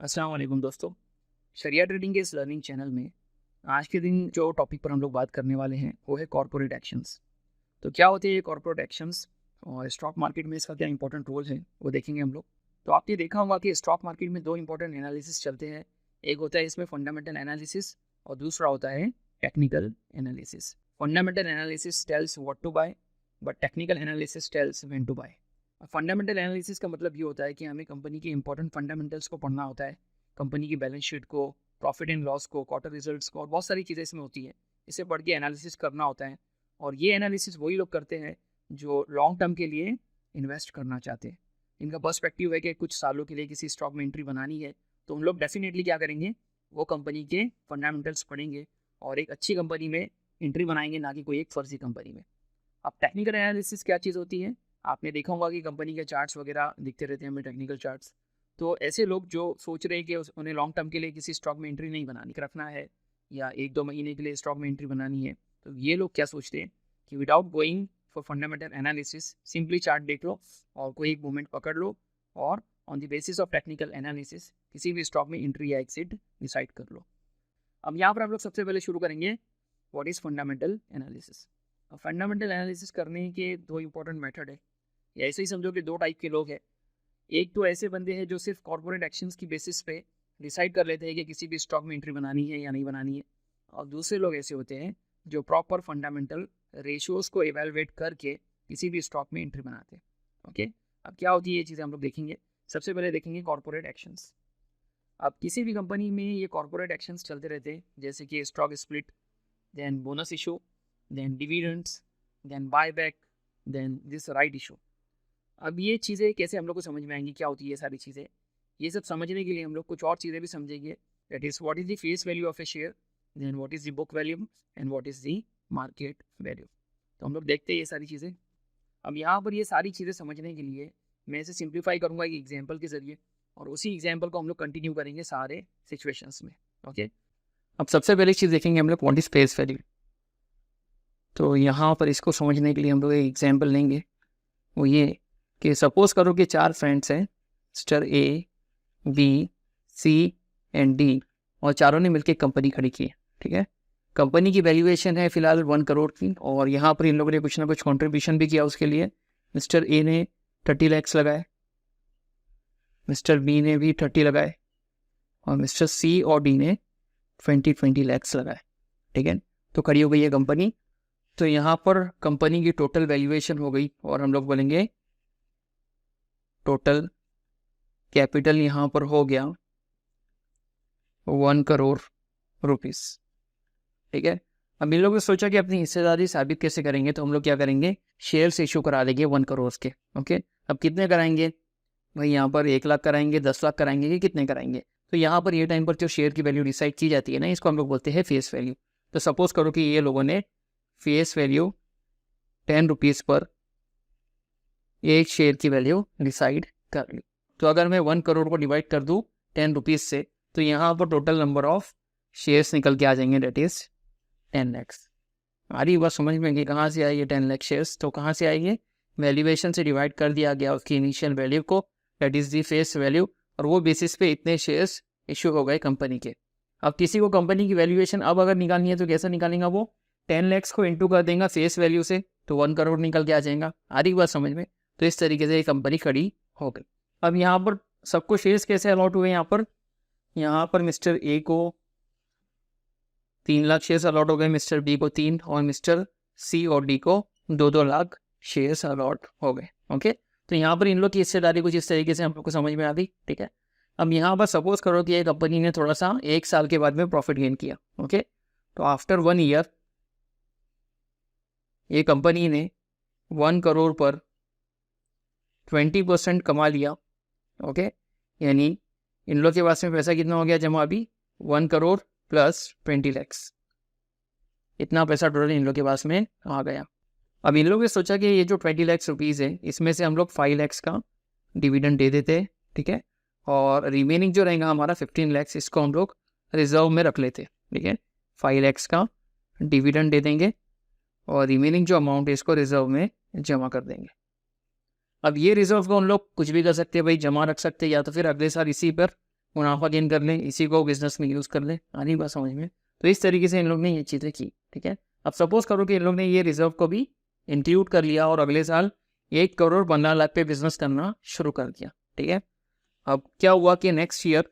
अस्सलाम वालेकुम दोस्तों। शरिया ट्रेडिंग के इस लर्निंग चैनल में आज के दिन जो टॉपिक पर हम लोग बात करने वाले हैं वो है कॉर्पोरेट एक्शंस। तो क्या होते हैं ये कॉर्पोरेट एक्शंस और स्टॉक मार्केट में इसका क्या इंपॉर्टेंट रोल है वो देखेंगे हम लोग। तो आपने देखा होगा कि स्टॉक मार्केट में दो इंपॉर्टेंट एनालिसिस चलते हैं। एक होता है इसमें फंडामेंटल एनालिसिस और दूसरा होता है technical analysis. Fundamental analysis tells what to buy but technical analysis tells when to buy. Fundamental analysis का मतलब ये होता है कि हमें कंपनी के इंपॉर्टेंट फंडामेंटल्स को पढ़ना होता है, कंपनी की बैलेंस शीट को, प्रॉफिट एंड लॉस को, क्वार्टर रिजल्ट्स को और बहुत सारी चीज़ें इसमें होती है। इसे पढ़ के एनालिसिस करना होता है और ये एनालिसिस वही लोग करते हैं जो लॉन्ग टर्म के लिए इन्वेस्ट करना चाहते हैं। इनका पर्सपेक्टिव है कि कुछ सालों के लिए किसी स्टॉक में एंट्री बनानी है तो हम लोग डेफिनेटली क्या करेंगे, वो कंपनी के फंडामेंटल्स पढ़ेंगे और एक अच्छी कंपनी में एंट्री बनाएंगे, ना कि कोई एक फर्जी कंपनी में। अब टेक्निकल एनालिसिस क्या चीज़ होती है, आपने देखा होगा कि कंपनी के चार्ट्स वगैरह दिखते रहते हैं हमें, टेक्निकल चार्ट्स। तो ऐसे लोग जो सोच रहे हैं कि उन्हें लॉन्ग टर्म के लिए किसी स्टॉक में एंट्री नहीं बनानी, रखना है या एक दो महीने के लिए स्टॉक में एंट्री बनानी है, तो ये लोग क्या सोचते हैं कि without going for fundamental analysis simply chart देख लो और कोई एक मूवमेंट पकड़ लो और on the basis of technical analysis किसी भी स्टॉक में एंट्री या एग्जिट डिसाइड कर लो। अब यहाँ पर हम लोग सबसे पहले शुरू करेंगे what is fundamental analysis. Fundamental analysis करने के दो इंपॉर्टेंट मेथड है, या ऐसे ही समझो कि दो टाइप के लोग हैं। एक तो ऐसे बंदे हैं जो सिर्फ कॉर्पोरेट एक्शंस की बेसिस पे डिसाइड कर लेते हैं कि किसी भी स्टॉक में एंट्री बनानी है या नहीं बनानी है, और दूसरे लोग ऐसे होते हैं जो प्रॉपर फंडामेंटल रेशियोज को एवेलुएट करके किसी भी स्टॉक में एंट्री बनाते हैं। ओके, अब क्या होती है ये चीज़ें हम लोग देखेंगे। सबसे पहले देखेंगे कॉर्पोरेट एक्शंस। अब किसी भी कंपनी में ये कॉर्पोरेट एक्शंस चलते रहते हैं, जैसे कि stock split, then bonus issue, then dividends, then buyback, then this right issue. अब ये चीज़ें कैसे हम लोग को समझ में आएंगी, क्या होती है ये सारी चीज़ें, ये सब समझने के लिए हम लोग कुछ और चीज़ें भी समझेंगे। That is what is the face value of a share, then what is the book value and what is the market value. तो हम लोग देखते हैं ये सारी चीज़ें। अब यहाँ पर ये सारी चीज़ें समझने के लिए मैं इसे सिंप्लीफाई करूँगा एक एग्जाम्पल के ज़रिए, और उसी एग्जाम्पल को हम लोग कंटिन्यू करेंगे सारे सिचुएशंस में। ओके, अब सबसे पहली चीज़ देखेंगे हम लोग व्हाट इज़ फेस वैल्यू। तो यहाँ पर इसको समझने के लिए हम लोग एक एग्जाम्पल लेंगे, वो ये कि सपोज करो कि चार फ्रेंड्स हैं, mister A, B, C and D, और चारों ने मिलकर कंपनी खड़ी की है। ठीक है, कंपनी की वैल्यूएशन है फिलहाल 1 करोड़ की, और यहाँ पर इन लोगों ने कुछ ना कुछ कंट्रीब्यूशन भी किया उसके लिए। मिस्टर ए ने 30 लाख लगाए, मिस्टर बी ने भी 30 लगाए, और मिस्टर सी और डी ने 20 लाख लगाए। ठीक है, तो खड़ी हो गई है कंपनी। तो यहाँ पर कंपनी की टोटल वैल्यूएशन हो गई, और हम लोग बोलेंगे टोटल कैपिटल यहाँ पर हो गया 1 करोड़ रुपीस। ठीक है, अब इन लोगों ने सोचा कि अपनी हिस्सेदारी साबित कैसे करेंगे, तो हम लोग क्या करेंगे, शेयर्स इशू करा देंगे 1 करोड़ के। ओके, अब कितने कराएंगे भाई, यहाँ पर 1 लाख कराएंगे, 10 लाख कराएंगे, कि कितने कराएंगे। तो यहाँ पर ये टाइम पर जो शेयर की वैल्यू डिसाइड की जाती है ना, इसको हम लोग बोलते हैं फेस वैल्यू। तो सपोज करो कि ये लोगों ने फेस वैल्यू 10 रुपीज़ पर एक शेयर की वैल्यू डिसाइड कर ली। तो अगर मैं 1 करोड़ को डिवाइड कर दूँ 10 रुपीज़ से, तो यहाँ पर टोटल नंबर ऑफ शेयर्स निकल के आ जाएंगे, डेट इज 10 लैक्स। आ रही बात समझ में कि कहाँ से आई ये 10 लाख शेयर्स, तो कहाँ से आएंगे, वैल्यूएशन से डिवाइड कर दिया गया उसकी इनिशियल वैल्यू को, that is the face value, और वो बेसिस पे इतने शेयर्स इशू हो गए कंपनी के। अब किसी को कंपनी की वैल्यूएशन अब अगर निकालनी है तो कैसा निकालेगा, वो 10 लैक्स को इंटू कर देगा फेस वैल्यू से, तो 1 करोड़ निकल के आ जाएगा। आ रही बात समझ में। तो इस तरीके से ये कंपनी खड़ी हो गई। अब यहाँ पर सबको शेयर्स कैसे अलॉट हुए, यहाँ पर मिस्टर ए को 3 लाख शेयर्स अलॉट हो गए, मिस्टर बी को 3, और मिस्टर सी और डी को 2-2 लाख शेयर्स अलॉट हो गए। ओके, तो यहाँ पर इन लोग की हिस्सेदारी कुछ इस तरीके से हम लोग को समझ में आ गई। ठीक है, अब यहाँ पर सपोज करो कि ये कंपनी ने थोड़ा सा 1 साल के बाद में प्रॉफिट गेन किया। ओके, तो आफ्टर 1 ईयर ये कंपनी ने 1 करोड़ पर 20% कमा लिया। ओके, यानी इन लोग के पास में पैसा कितना हो गया जमा, अभी 1 करोड़ प्लस 20 लैक्स, इतना पैसा टोटल इन लोग के पास में आ गया। अब इन लोगों ने सोचा कि ये जो 20 लाख रुपीज़ है, इसमें से हम लोग 5 लैक्स का डिविडेंड दे देते हैं। ठीक है, और रिमेनिंग जो रहेगा हमारा 15 लैक्स, इसको हम लोग रिजर्व में रख लेते हैं। ठीक है, 5 लैक्स का डिविडेंड दे देंगे और रिमेनिंग जो अमाउंट है इसको रिजर्व में जमा कर देंगे। अब ये रिजर्व को हम लोग कुछ भी कर सकते हैं भाई, जमा रख सकते हैं या तो फिर अगले साल इसी पर मुनाफा गेन कर लें, इसी को बिजनेस में यूज़ कर लें। आनी बात समझ में? तो इस तरीके से इन लोग ने ये चीज़ें की, ठीक है। अब सपोज करो कि इन लोग ने ये रिजर्व को भी इंक्लूड कर लिया और अगले साल 1,15,00,000 पे बिजनेस करना शुरू कर दिया, ठीक है। अब क्या हुआ कि नेक्स्ट ईयर,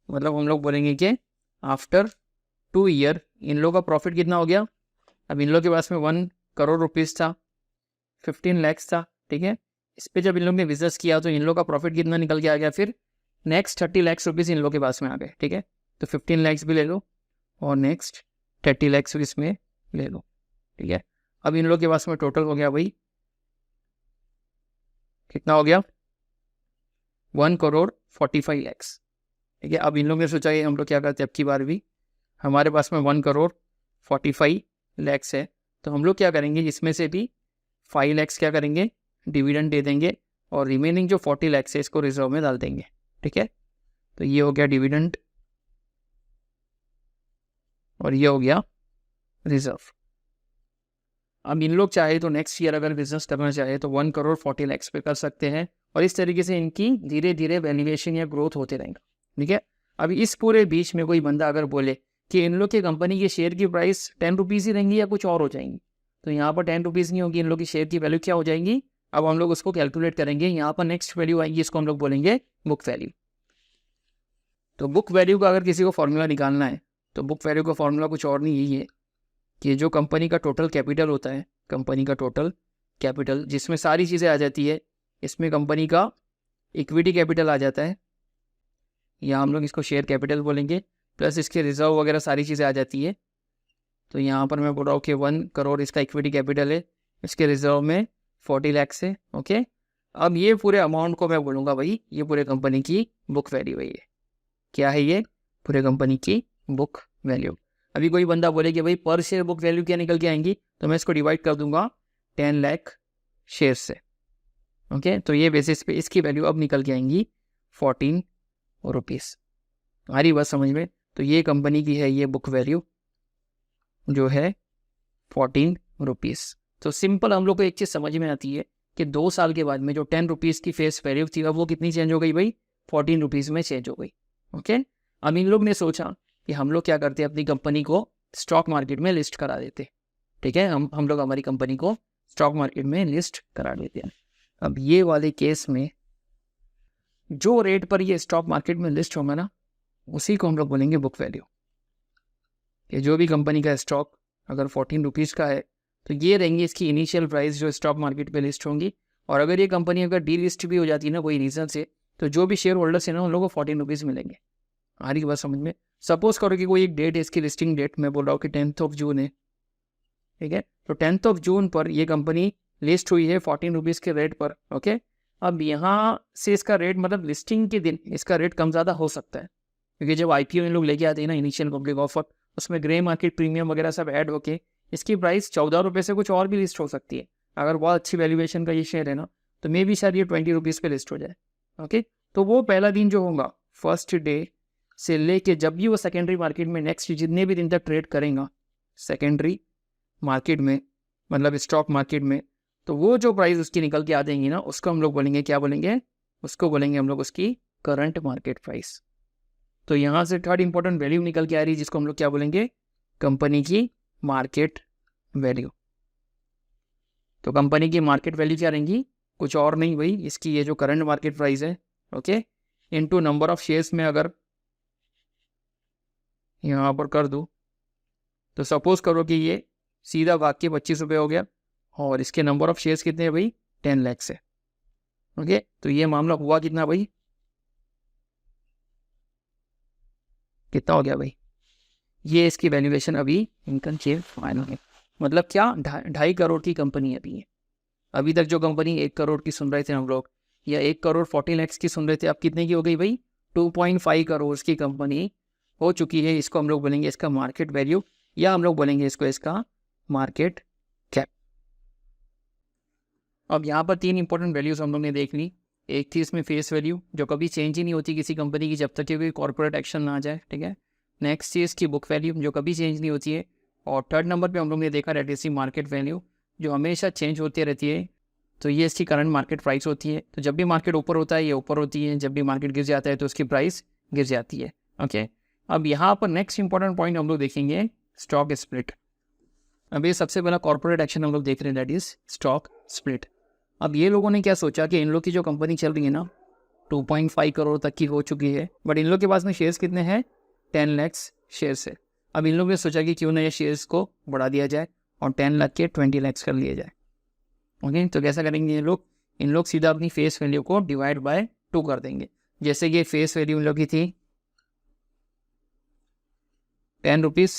मतलब हम लोग बोलेंगे कि आफ्टर 2 ईयर इन लोगों का प्रॉफिट कितना हो गया। अब इन लोग के पास में 1 करोड़ रुपीज़ था, 15 लाख था, ठीक है। इस पे जब इन लोग ने बिजनेस किया तो इन लोग का प्रॉफिट कितना निकल के आ गया, फिर नेक्स्ट 30 लाख रुपीज़ इन लोग के पास में आ गए, ठीक है। तो 15 लाख भी ले लो और नेक्स्ट 30 लाख इसमें ले लो, ठीक है। अब इन लोग के पास में टोटल हो गया भाई, कितना हो गया, 1,45,00,000, ठीक है। अब इन लोग ने सोचा कि हम लोग क्या करते हैं, अब की बार भी हमारे पास में 1,45,00,000 है, तो हम लोग क्या करेंगे, इसमें से भी 5 लाख क्या करेंगे, डिविडेंड दे देंगे और रिमेनिंग जो 40 लाख है इसको रिजर्व में डाल देंगे, ठीक है। तो ये हो गया डिविडेंड और ये हो गया रिजर्व। अब इन लोग चाहे तो नेक्स्ट ईयर अगर बिजनेस करना चाहे तो 1,40,00,000 पे कर सकते हैं और इस तरीके से इनकी धीरे धीरे वैल्यूएशन या ग्रोथ होते रहेगा, ठीक है। अब इस पूरे बीच में कोई बंदा अगर बोले कि इन लोग की कंपनी के शेयर की प्राइस 10 रुपीज़ ही रहेंगी या कुछ और हो जाएंगी, तो यहाँ पर 10 रुपीज़ नहीं होगी, इन लोग की शेयर की वैल्यू क्या हो जाएंगी। अब हम लोग उसको कैलकुलेट करेंगे, यहाँ पर नेक्स्ट वैल्यू आएगी, इसको हम लोग बोलेंगे बुक वैल्यू। तो बुक वैल्यू का अगर किसी को फॉर्मूला निकालना है तो बुक वैल्यू का फॉर्मूला कुछ और नहीं, यही है कि जो कंपनी का टोटल कैपिटल होता है, कंपनी का टोटल कैपिटल जिसमें सारी चीज़ें आ जाती है, इसमें कंपनी का इक्विटी कैपिटल आ जाता है, या हम लोग इसको शेयर कैपिटल बोलेंगे, प्लस इसके रिजर्व वगैरह सारी चीज़ें आ जाती है। तो यहाँ पर मैं बोल रहा हूँ कि 1 करोड़ इसका इक्विटी कैपिटल है, इसके रिजर्व में 40 लाख है, ओके। अब ये पूरे अमाउंट को मैं बोलूँगा भाई ये पूरे कंपनी की बुक वैल्यू है। ये क्या है, ये पूरे कंपनी की बुक वैल्यू। अभी कोई बंदा बोले कि भाई पर शेयर बुक वैल्यू क्या निकल के आएंगी, तो मैं इसको डिवाइड कर दूंगा 10 लाख शेयर से, ओके। तो ये बेसिस पे इसकी वैल्यू अब निकल के आएंगी 14 रुपीज़। आ रही बात समझ में? तो ये कंपनी की है ये बुक वैल्यू जो है 14 रुपीज़। तो सिंपल हम लोग को एक चीज़ समझ में आती है कि 2 साल के बाद में जो 10 रुपीज़ की फेस वैल्यू थी अब वो कितनी चेंज हो गई भाई, 14 रुपीज़ में चेंज हो गई, ओके। अब इन लोग ने सोचा कि हम लोग क्या करते हैं, अपनी कंपनी को स्टॉक मार्केट में लिस्ट करा देते, ठीक है। हम लोग हमारी कंपनी को स्टॉक मार्केट में लिस्ट करा देते हैं। अब ये वाले केस में जो रेट पर ये स्टॉक मार्केट में लिस्ट होगा ना, उसी को हम लोग बोलेंगे बुक वैल्यू। कि जो भी कंपनी का स्टॉक अगर 14 रुपीज़ का है तो ये रहेंगी इसकी इनिशियल प्राइस जो स्टॉक मार्केट पे लिस्ट होंगी। और अगर ये कंपनी अगर डी लिस्ट भी हो जाती है ना कोई रीज़न से, तो जो भी शेयर होल्डर्स है ना उन लोगों को 14 रुपीज़ मिलेंगे। आ रही बात समझ में? सपोज करो कि कोई एक डेट है, इसकी लिस्टिंग डेट मैं बोल रहा हूँ कि 10 जून है, ठीक है। तो 10 जून पर ये कंपनी लिस्ट हुई है 14 रुपीज़ के रेट पर, ओके। अब यहाँ से इसका रेट मतलब लिस्टिंग के दिन इसका रेट कम ज़्यादा हो सकता है, क्योंकि जब IPO इन लोग लेके आते हैं ना इनिशियल पब्लिक ऑफर, उसमें ग्रे मार्केट प्रीमियम वगैरह सब ऐड होके इसकी प्राइस 14 रुपये से कुछ और भी लिस्ट हो सकती है। अगर बहुत अच्छी वैल्यूएशन का ये शेयर है ना तो मे भी शायद ये 20 रुपीज़ पे लिस्ट हो जाए, ओके। तो वो पहला दिन जो होगा फर्स्ट डे से लेके जब भी वो सेकेंडरी मार्केट में नेक्स्ट जितने भी दिन तक ट्रेड करेगा सेकेंडरी मार्केट में, मतलब स्टॉक मार्केट में, तो वो जो प्राइस उसकी निकल के आ जाएंगी ना उसको हम लोग बोलेंगे, क्या बोलेंगे, उसको बोलेंगे हम लोग उसकी करंट मार्केट प्राइस। तो यहाँ से थर्ड इंपॉर्टेंट वैल्यू निकल के आ रही है जिसको हम लोग क्या बोलेंगे, कंपनी की मार्केट वैल्यू। तो कंपनी की मार्केट वैल्यू क्या रहेंगी, कुछ और नहीं भाई इसकी ये जो करंट मार्केट प्राइस है, okay, into number of shares में अगर यहाँ पर कर दूँ तो सपोज करो कि ये सीधा भाग के 25 रुपये हो गया और इसके नंबर ऑफ शेयर्स कितने हैं भाई, 10 लाख से, ओके। तो ये मामला हुआ कितना भाई, कितना हो गया भाई, ये इसकी वैल्यूएशन अभी इनकम शेयर फाइनल है, मतलब क्या 2.5 करोड़ की कंपनी अभी है। अभी तक जो कंपनी 1 करोड़ की सुन रहे थे हम लोग, या 1 करोड़ 40 लाख की सुन रहे थे, अब कितने की हो गई भाई, 2.5 करोड़ की कंपनी हो चुकी है। इसको हम लोग बोलेंगे इसका मार्केट वैल्यू, या हम लोग बोलेंगे इसको इसका मार्केट कैप। अब यहाँ पर 3 इंपॉर्टेंट वैल्यूज हम लोग ने देख ली। एक थी इसमें फेस वैल्यू जो कभी चेंज ही नहीं होती किसी कंपनी की जब तक कि कोई कॉर्पोरेट एक्शन ना आ जाए, ठीक है। नेक्स्ट थी इसकी बुक वैल्यू जो कभी चेंज नहीं होती है। और थर्ड नंबर पे हम लोग ने देखा डेट इसकी मार्केट वैल्यू जो हमेशा चेंज होती रहती है। तो ये इसकी करंट मार्केट प्राइस होती है। तो जब भी मार्केट ऊपर होता है ये ऊपर होती है, जब भी मार्केट गिर जाता है तो उसकी प्राइस गिर जाती है। ओके, अब यहाँ पर नेक्स्ट इंपॉर्टेंट पॉइंट हम लोग देखेंगे स्टॉक स्प्लिट। अब ये सबसे पहला कॉर्पोरेट एक्शन हम लोग देख रहे हैं, दैट इज स्टॉक स्प्लिट। अब ये लोगों ने क्या सोचा कि इन लोग की जो कंपनी चल रही है ना 2.5 करोड़ तक की हो चुकी है, बट इन लोग के पास में शेयर्स कितने हैं, 10 लाख शेयर्स है। अब इन लोगों ने सोचा कि क्यों ना ये शेयर्स को बढ़ा दिया जाए और 10 लाख के 20 लाख कर लिए जाए। ओके, तो कैसा करेंगे ये लोग, इन लोग सीधा अपनी फेस वैल्यू को डिवाइड बाय 2 कर देंगे। जैसे कि फेस वैल्यू इन लोग की थी 10 रुपीज़।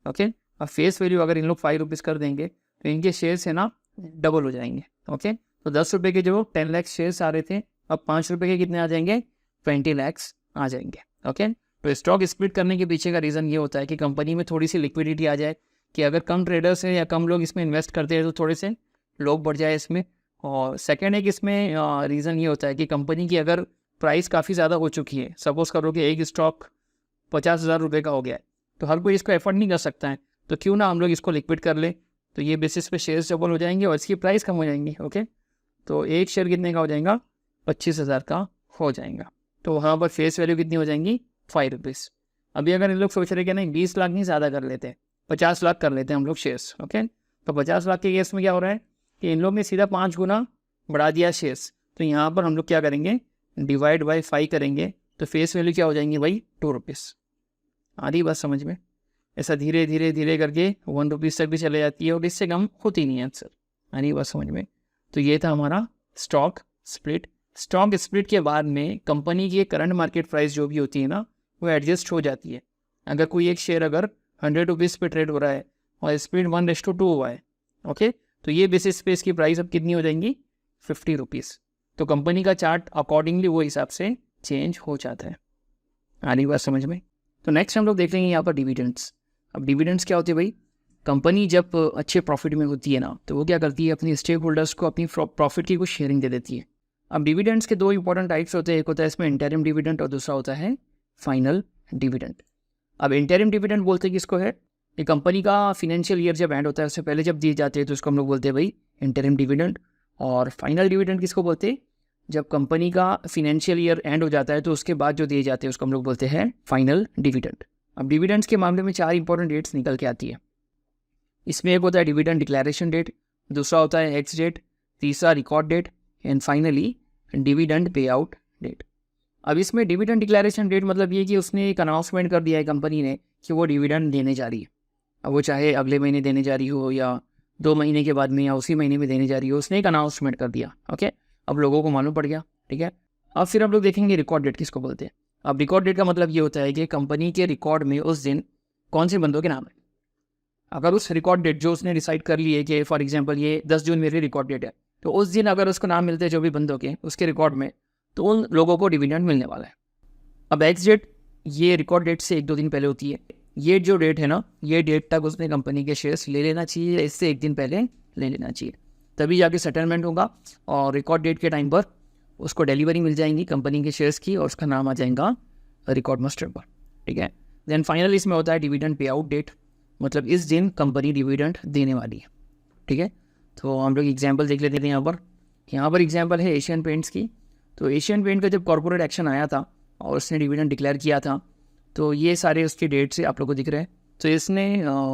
ओके, अब फेस वैल्यू अगर इन लोग 5 रुपीज़ कर देंगे तो इनके शेयर्स है ना डबल हो जाएंगे। ओके, तो 10 रुपये के जो 10 लाख शेयर्स आ रहे थे, अब 5 रुपये के कितने आ जाएंगे, 20 लाख आ जाएंगे। ओके, तो स्टॉक स्प्लिट करने के पीछे का रीज़न ये होता है कि कंपनी में थोड़ी सी लिक्विडिटी आ जाए, कि अगर कम ट्रेडर्स हैं या कम लोग इसमें इन्वेस्ट करते हैं तो थोड़े से लोग बढ़ जाए इसमें। और सेकेंड एक इसमें रीज़न ये होता है कि कंपनी की अगर प्राइस काफ़ी ज़्यादा हो चुकी है, सपोज़ करो कि एक स्टॉक 50,000 रुपये का हो गया है, तो हर कोई इसको एफोर्ड नहीं कर सकता है, तो क्यों ना हम लोग इसको लिक्विड कर ले, तो ये बेसिस पे शेयर्स डबल हो जाएंगे और इसकी प्राइस कम हो जाएंगी। ओके, तो एक शेयर कितने का हो जाएगा, 25,000 का हो जाएगा। तो वहाँ पर फेस वैल्यू कितनी हो जाएंगी, 5 रुपीज़। अभी अगर इन लोग सोच रहे कि नहीं 20 लाख नहीं ज़्यादा कर लेते, 50 लाख कर लेते हैं हम लोग शेयर्स। ओके, तो 50 लाख के केस में क्या हो रहा है कि इन लोग ने सीधा 5 गुना बढ़ा दिया शेयर्स, तो यहाँ पर हम लोग क्या करेंगे, डिवाइड बाई 5 करेंगे, तो फेस वैल्यू क्या हो जाएंगी भाई, 2 रुपीज़। आधी बात समझ में, ऐसा धीरे धीरे धीरे करके 1 रुपीज़ तक भी चले जाती है और इससे कम होती नहीं है अक्सर। आधी बात समझ में। तो ये था हमारा स्टॉक स्प्लिट। स्टॉक स्प्लिट के बाद में कंपनी की करंट मार्केट प्राइस जो भी होती है ना वो एडजस्ट हो जाती है। अगर कोई एक शेयर अगर 100 रुपीज़ पे ट्रेड हो रहा है और स्प्लिट 1:2 हुआ है, ओके, तो ये बेसिस पे इसकी प्राइस अब कितनी हो जाएंगी, 50 रुपीज़। तो कंपनी का चार्ट अकॉर्डिंगली वो हिसाब से चेंज हो जाता है। आधी बात समझ में। तो नेक्स्ट हम लोग देख लेंगे यहाँ पर डिविडेंड्स। अब डिविडेंड्स क्या होते हैं भाई, कंपनी जब अच्छे प्रॉफिट में होती है ना तो वो क्या करती है, अपनी स्टेक होल्डर्स को अपनी प्रॉफिट की कुछ शेयरिंग दे देती है। अब डिविडेंड्स के 2 इंपॉर्टेंट टाइप्स होते हैं, एक होता है इसमें इंटरिम डिविडेंड और दूसरा होता है फाइनल डिविडेंड। अब इंटरिम डिविडेंड बोलते हैं किसको है, ये कंपनी का फिनेंशियल ईयर जब एंड होता है उससे पहले जब दिए जाते हैं तो उसको हम लोग बोलते हैं भाई इंटरिम डिविडेंड। और फाइनल डिविडेंड किसको बोलते हैं, जब कंपनी का फिनेंशियल ईयर एंड हो जाता है तो उसके बाद जो दिए जाते हैं उसको हम लोग बोलते हैं फाइनल डिविडेंड। अब डिविडेंड्स के मामले में 4 इंपॉर्टेंट डेट्स निकल के आती है। इसमें एक होता है डिविडेंड डिक्लेरेशन डेट, दूसरा होता है एक्स डेट, तीसरा record date and finally dividend pay out date. अब इसमें डिविडेंड डिक्लेरेशन डेट मतलब ये कि उसने एक अनाउंसमेंट कर दिया है कंपनी ने कि वो डिविडेंड देने जा रही है। अब वो चाहे अगले महीने देने जा रही हो या 2 महीने के बाद में या उसी महीने में देने जा रही हो, उसने एक अनाउंसमेंट कर दिया। ओके, अब लोगों को मालूम पड़ गया। ठीक है, अब फिर हम लोग देखेंगे रिकॉर्ड डेट किसको बोलते हैं। अब रिकॉर्ड डेट का मतलब ये होता है कि कंपनी के रिकॉर्ड में उस दिन कौन से बंदों के नाम है। अगर उस रिकॉर्ड डेट जो उसने डिसाइड कर ली है कि फॉर एग्जांपल ये 10 जून मेरी रिकॉर्ड डेट है, तो उस दिन अगर उसको नाम मिलते हैं जो भी बंदों के उसके रिकॉर्ड में, तो उन लोगों को डिविडेंड मिलने वाला है। अब एक्स डेट ये रिकॉर्ड डेट से 1-2 दिन पहले होती है। ये जो डेट है ना, ये डेट तक उसने कंपनी के शेयर्स ले लेना चाहिए, इससे 1 दिन पहले ले लेना चाहिए, तभी जाके सेटलमेंट होगा और रिकॉर्ड डेट के टाइम पर उसको डिलीवरी मिल जाएंगी कंपनी के शेयर्स की और उसका नाम आ जाएगा रिकॉर्ड मास्टर पर। ठीक है, देन फाइनल इसमें होता है डिविडेंड पे आउट डेट, मतलब इस दिन कंपनी डिविडेंड देने वाली है। ठीक है, तो हम लोग एग्जांपल देख लेते हैं यहाँ पर एग्जांपल है एशियन पेंट्स की। तो एशियन पेंट का जब कॉर्पोरेट एक्शन आया था और उसने डिविडेंड डिक्लेयर किया था, तो ये सारे उसके डेट से आप लोग को दिख रहे हैं। तो इसने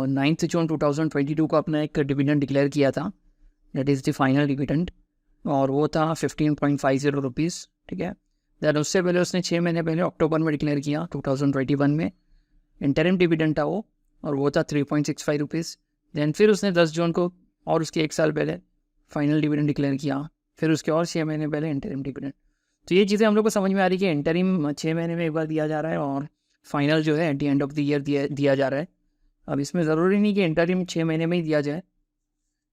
9 जून 2022 को अपना एक डिविडेंड डिक्लेयर किया था, that is the final dividend, और वो था 15.50 रुपीज़। ठीक है, दैन उससे पहले उसने 6 महीने पहले अक्टूबर में डिक्लेयर किया 2021 में, इंटरिम डिविडेंड था वो, और वो था 3.65 रुपीज़। दैन फिर उसने 10 जून को और उसके 1 साल पहले फाइनल डिविडेंड डिक्लेयर किया, फिर उसके और 6 महीने पहले इंटरिम डिविडेंड। तो ये चीज़ें हम लोग को समझ में आ रही है कि इंटरिम 6 महीने में एक बार दिया जा रहा है और फाइनल जो है at the end of the year दिया जा रहा है। अब इसमें ज़रूरी नहीं कि इंटरिम 6 महीने में ही दिया जाए,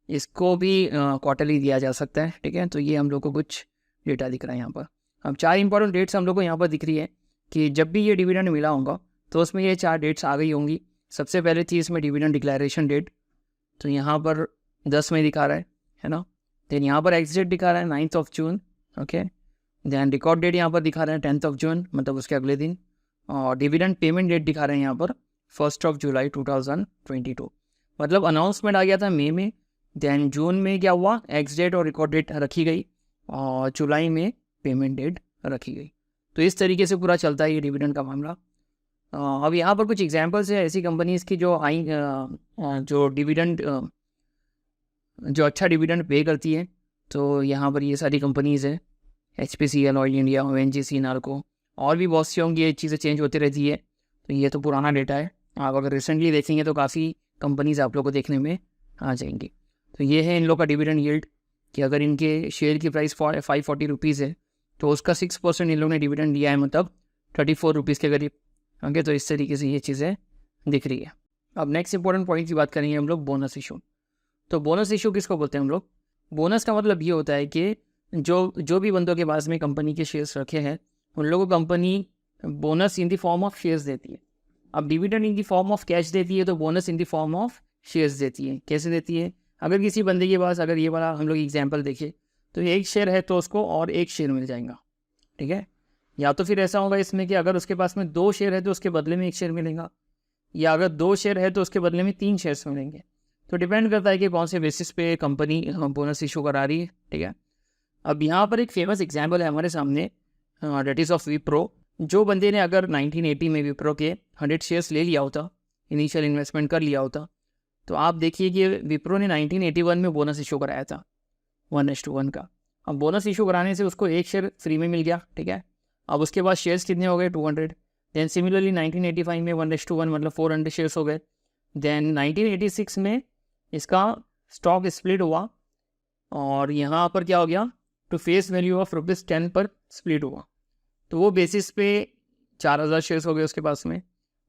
इसको भी क्वार्टरली दिया जा सकता है। ठीक है, तो ये हम लोग को कुछ डेटा दिख रहा है यहाँ पर। अब 4 इंपॉर्टेंट डेट्स हम लोग को यहाँ पर दिख रही है कि जब भी ये डिविडेंड मिला होगा तो उसमें ये 4 डेट्स आ गई होंगी। सबसे पहले थी इसमें डिविडेंड डिक्लेरेशन डेट, तो यहाँ पर 10 में दिखा रहा है ना। देन यहाँ पर एक्स डेट दिखा रहा है 9 जून। ओके, दैन रिकॉर्ड डेट यहाँ पर दिखा रहा है 10 जून, मतलब उसके अगले दिन, और डिविडेंड पेमेंट डेट दिखा रहे हैं यहाँ पर 1 जुलाई 2022। मतलब अनाउंसमेंट आ गया था मई में, दैन जून में क्या हुआ, एक्स डेट और रिकॉर्ड डेट रखी गई, और जुलाई में पेमेंट डेट रखी गई। तो इस तरीके से पूरा चलता है ये डिविडेंड का मामला। अब यहाँ पर कुछ एग्जांपल्स है ऐसी कंपनीज़ की जो जो डिविडेंड जो अच्छा डिविडेंड पे करती है। तो यहाँ पर ये सारी कंपनीज़ है, HPCL, oil India, ONGC, NALCO, और भी बहुत सी होंगी, ये चीज़ें चेंज होती रहती है। तो ये तो पुराना डेटा है, आप अगर रिसेंटली देखेंगे तो काफ़ी कंपनीज़ आप लोग को देखने में आ जाएंगी। तो ये है इन लोग का डिविडेंड यील्ड कि अगर इनके शेयर की प्राइस 540 रुपीज़ है तो उसका 6% इन लोग ने डिविडेंड दिया है, मतलब 34 रुपीज़ के करीब। ओके, तो इस तरीके से ये चीज़ें दिख रही है। अब नेक्स्ट इंपॉर्टेंट पॉइंट की बात करेंगे हम लोग, बोनस इशू। तो बोनस इशू किसको बोलते हैं हम लोग? बोनस का मतलब ये होता है कि जो भी बंदों के पास में कंपनी के शेयर्स रखे हैं उन लोगों को company bonus in the form of shares देती है। अब dividend in the form of cash देती है, तो bonus in the form of shares देती है। कैसे देती है? अगर किसी बंदे के पास, अगर ये वाला हम लोग एग्जाम्पल देखें, तो एक शेयर है तो उसको और एक शेयर मिल जाएगा, ठीक है। या तो फिर ऐसा होगा इसमें कि अगर उसके पास में 2 शेयर है तो उसके बदले में 1 शेयर मिलेगा, या अगर 2 शेयर है तो उसके बदले में 3 शेयर्स मिलेंगे। तो डिपेंड करता है कि कौन से बेसिस पे कंपनी बोनस इशू करा रही है, ठीक है। अब यहाँ पर एक फेमस एग्जाम्पल है हमारे सामने, डेट इज़ ऑफ विप्रो। जो बंदे ने अगर 1980 में विप्रो के 100 शेयर्स ले लिया होता, इनिशियल इन्वेस्टमेंट कर लिया होता, तो आप देखिए कि विप्रो ने 1981 में बोनस इशू कराया था 1:1 का। अब बोनस इशू कराने से उसको 1 शेयर फ्री में मिल गया, ठीक है। अब उसके बाद शेयर्स कितने हो गए? 200। देन सिमिलरली 1985 में 1:1 मतलब 400 शेयर्स हो गए। देन 1986 में इसका स्टॉक स्प्लिट हुआ और यहाँ पर क्या हो गया? टू फेस वैल्यू ऑफ ₹10 पर स्प्लिट हुआ, तो वो बेसिस पे 4000 शेयर्स हो गए उसके पास में।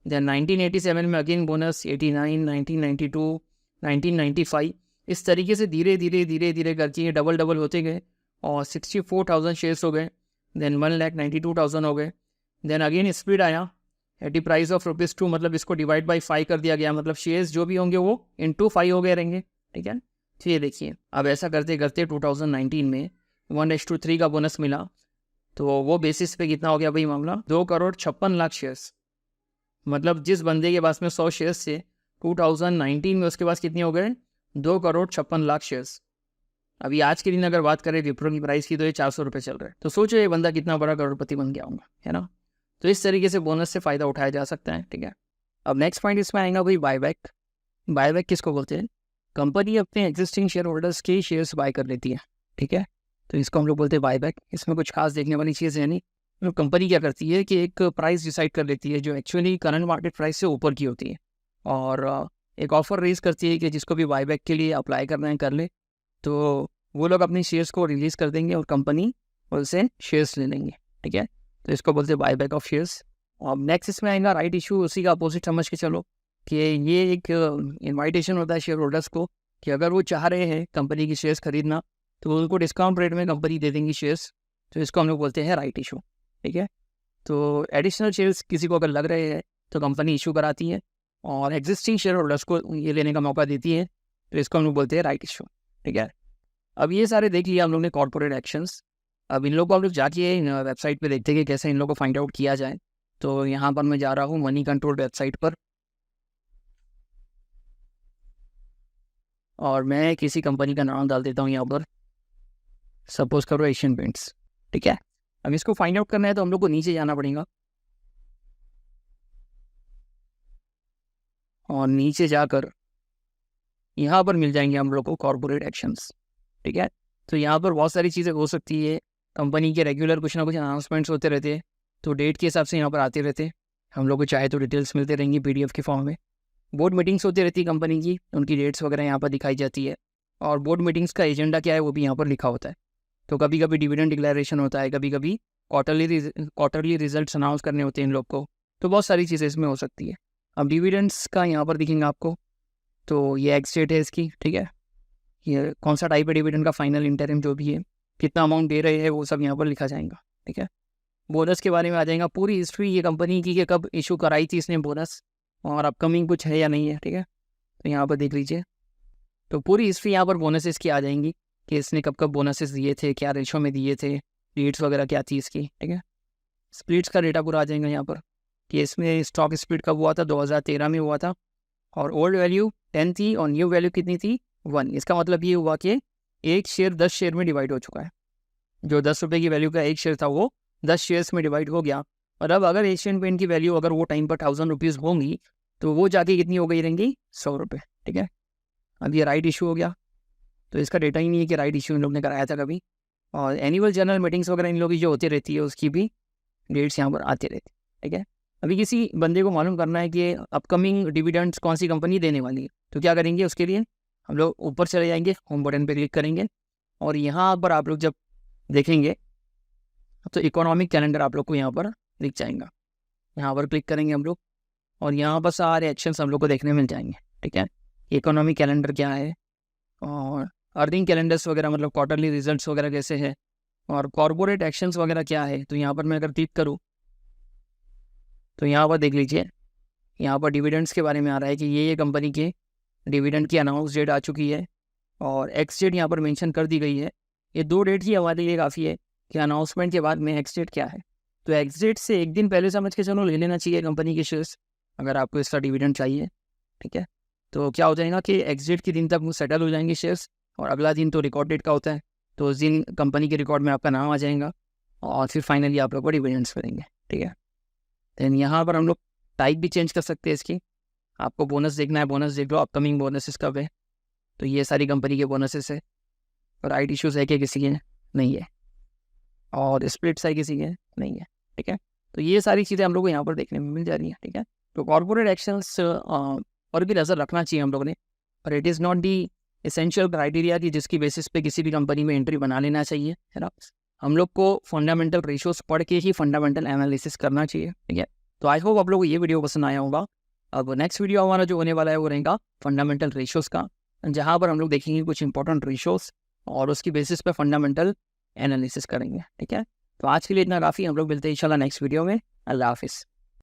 देन 1987 में अगेन बोनस, 89, 1992, 1995, इस तरीके से धीरे धीरे करके ये डबल होते गए और 64,000 शेयर्स हो गए। देन 1,92,000 हो गए। देन अगेन स्प्लिट आया एट द प्राइस ऑफ ₹2, मतलब इसको डिवाइड बाई 5 कर दिया गया, मतलब शेयर्स जो भी होंगे वो इंटू 5 हो गए रहेंगे, ठीक है। तो ये देखिए, अब ऐसा करते करते 2019 में 1:3 का बोनस मिला, तो वो बेसिस पे कितना हो गया भाई मामला? 2,56,00,000 शेयर्स। मतलब जिस बंदे के पास में 100 शेयर्स थे 2019 में, उसके पास कितने हो गए? 2,56,00,000 शेयर्स। अभी आज के दिन अगर बात करें विप्रो की प्राइस की, तो ये 400 रुपये चल रहा है। तो सोचो ये बंदा कितना बड़ा करोड़पति बन गया होगा, है ना। तो इस तरीके से बोनस से फ़ायदा उठाया जा सकता है, ठीक है। अब नेक्स्ट पॉइंट इसमें आएगा भाई बायबैक। बायबैक किसको बोलते हैं? कंपनी अपने एग्जिस्टिंग शेयर होल्डर्स के शेयर्स बाय कर लेती है, ठीक है। तो इसको हम लोग बोलते हैं बायबैक। इसमें कुछ खास देखने वाली चीज़ है नहीं। तो कंपनी क्या करती है कि एक प्राइस डिसाइड कर लेती है जो एक्चुअली करंट मार्केट प्राइस से ऊपर की होती है, और एक ऑफर रेज करती है कि जिसको भी बायबैक के लिए अप्लाई करना है कर ले। तो वो लोग अपने शेयर्स को रिलीज़ कर देंगे और कंपनी उनसे शेयर्स ले लेंगे, ठीक है। तो इसको बोलते हैं बायबैक ऑफ शेयर्स। और नेक्स्ट इसमें आएगा राइट इशू। उसी का अपोजिट समझ के चलो कि ये एक इन्वाइटेशन होता है शेयर होल्डर्स को कि अगर वो चाह रहे हैं कंपनी की शेयर्स खरीदना तो उनको डिस्काउंट रेट में कंपनी दे देंगी शेयर्स। तो इसको हम लोग बोलते हैं राइट इशू, ठीक है। तो एडिशनल शेयर्स किसी को अगर लग रहे हैं तो कंपनी इशू कराती है और एग्जिस्टिंग शेयर होल्डर्स को ये लेने का मौका देती है, तो इसको हम लोग बोलते हैं राइट इशू, ठीक है। अब ये सारे देख लिया हम लोग ने कॉर्पोरेट एक्शंस। अब इन लोग को हम लोग जाके वेबसाइट पे देखते हैं कि कैसे इन लोग को फाइंड आउट किया जाए। तो यहाँ पर मैं जा रहा हूँ मनी कंट्रोल वेबसाइट पर, और मैं किसी कंपनी का नाम डाल देता हूँ यहाँ पर, सपोज करो एशियन पेंट्स, ठीक है। अब इसको फाइंड आउट करना है तो हम लोग को नीचे जाना पड़ेगा, और नीचे जाकर यहाँ पर मिल जाएंगे हम लोग को कॉर्पोरेट एक्शंस, ठीक है। तो यहाँ पर बहुत सारी चीज़ें हो सकती है। कंपनी के रेगुलर कुछ ना कुछ अनाउंसमेंट्स होते रहते हैं, तो डेट के हिसाब से यहाँ पर आते रहते हैं। हम लोग को चाहे तो डिटेल्स मिलते रहेंगी PDF के फॉर्म में। बोर्ड मीटिंग्स होती रहती है कंपनी की, उनकी डेट्स वगैरह यहाँ पर दिखाई जाती है, और बोर्ड मीटिंग्स का एजेंडा क्या है वो भी यहाँ पर लिखा होता है। तो कभी कभी डिविडेंड डिक्लेरेशन होता है, कभी कभी क्वार्टरली रिजल्ट्स अनाउंस करने होते हैं इन लोग को। तो बहुत सारी चीज़ें इसमें हो सकती है। अब डिविडेंड्स का यहाँ पर दिखेंगे आपको, तो ये एग्स डेट है इसकी, ठीक है। ये कौन सा टाइप है डिविडेंड का, फाइनल इंटरिम जो भी है, कितना अमाउंट दे रहे हैं वो सब यहाँ पर लिखा जाएगा, ठीक है। बोनस के बारे में आ जाएगा, पूरी हिस्ट्री ये कंपनी की कि कब इशू कराई थी इसने बोनस, और अपकमिंग कुछ है या नहीं है, ठीक है। तो यहाँ पर देख लीजिए, तो पूरी हिस्ट्री यहाँ पर बोनसेस की आ जाएंगी कि इसने कब कब बोनसेस दिए थे, क्या रेशो में दिए थे, डेट्स वगैरह क्या थी इसकी, ठीक है। स्प्लिट्स का डेटा पूरा आ जाएगा यहाँ पर कि इसमें स्टॉक स्प्लिट कब हुआ था, 2013 में हुआ था, और ओल्ड वैल्यू 10 थी और न्यू वैल्यू कितनी थी, 1। इसका मतलब ये हुआ कि एक शेयर 10 शेयर में डिवाइड हो चुका है। जो 10 रुपये की वैल्यू का एक शेयर था वो 10 शेयर्स में डिवाइड हो गया, और अब अगर एशियन पेंट की वैल्यू अगर वो टाइम पर 1000 रुपीज़ होंगी तो वो जाके कितनी हो गई रहेंगी, 100 रुपये। ठीक है, अब ये राइट इशू हो गया, तो इसका डेटा ही नहीं है कि राइट इशू इन लोग ने कराया था कभी। और एनुअल जनरल मीटिंग्स वगैरह इन लोग की जो होती रहती है उसकी भी डेट्स यहाँ पर आती रहती है। ठीक है, अभी किसी बंदे को मालूम करना है कि अपकमिंग डिविडेंड्स कौन सी कंपनी देने वाली है, तो क्या करेंगे, उसके लिए हम लोग ऊपर चले जाएंगे, होम बटन पे क्लिक करेंगे, और यहाँ पर आप लोग जब देखेंगे तो इकोनॉमिक कैलेंडर आप लोग को यहाँ पर दिख जाएगा। यहाँ पर क्लिक करेंगे हम लोग, और यहाँ पर सारे एक्शंस हम लोग को देखने मिल जाएंगे। ठीक है, इकोनॉमिक कैलेंडर क्या है, और अर्निंग कैलेंडर्स वगैरह मतलब क्वार्टरली रिजल्ट्स वगैरह कैसे है, और कॉर्पोरेट एक्शंस वगैरह क्या है। तो यहाँ पर मैं अगर क्लिक करूँ तो यहाँ पर देख लीजिए, यहाँ पर डिविडेंड्स के बारे में आ रहा है कि ये कंपनी के डिविडेंड की अनाउंस डेट आ चुकी है, और एक्स डेट यहाँ पर मेंशन कर दी गई है। ये 2 डेट ही हमारे लिए काफ़ी है कि अनाउंसमेंट के बाद में एक्स डेट क्या है। तो एक्स डेट से एक दिन पहले समझ के चलो ले लेना चाहिए कंपनी के शेयर्स, अगर आपको इसका डिविडेंड चाहिए। ठीक है, तो क्या हो जाएगा कि एक्स डेट के दिन तक वो सेटल हो जाएंगे शेयर्स, और अगला दिन तो रिकॉर्ड डेट का होता है, तो उस दिन कंपनी के रिकॉर्ड में आपका नाम आ जाएगा, और फिर फाइनली आप लोग को डिविडेंड्स करेंगे। ठीक है, देन यहाँ पर हम लोग टाइप भी चेंज कर सकते हैं इसकी। आपको बोनस देखना है, बोनस देख लो, अपकमिंग बोनसेस कब है, तो ये सारी कंपनी के बोनसेस है। और राइट इश्यूज है कि किसी के नहीं है, और स्प्लिट्स है किसी के नहीं है। ठीक है, तो ये सारी चीज़ें हम लोग को यहाँ पर देखने में मिल जा रही हैं। ठीक है, तो कॉर्पोरेट एक्शंस और भी नज़र रखना चाहिए हम लोगों ने, पर it is not the essential criteria कि जिसकी बेसिस पे किसी भी कंपनी में एंट्री बना लेना चाहिए, है ना। हम लोग को फंडामेंटल रेशियोज पढ़ के ही फंडामेंटल एनालिसिस करना चाहिए। ठीक है, तो आई होप आप लोग को ये वीडियो पसंद आया होगा। अब नेक्स्ट वीडियो हमारा जो होने वाला है वो रहेगा फंडामेंटल रेशियोज़ का, जहाँ पर हम लोग देखेंगे कुछ इंपॉर्टेंट रेशियोज़ और उसकी बेसिस पे फंडामेंटल एनालिसिस करेंगे। ठीक है, तो आज के लिए इतना काफ़ी, हम लोग मिलते हैं इंशाल्लाह नेक्स्ट वीडियो में। अल्लाह हाफिज़।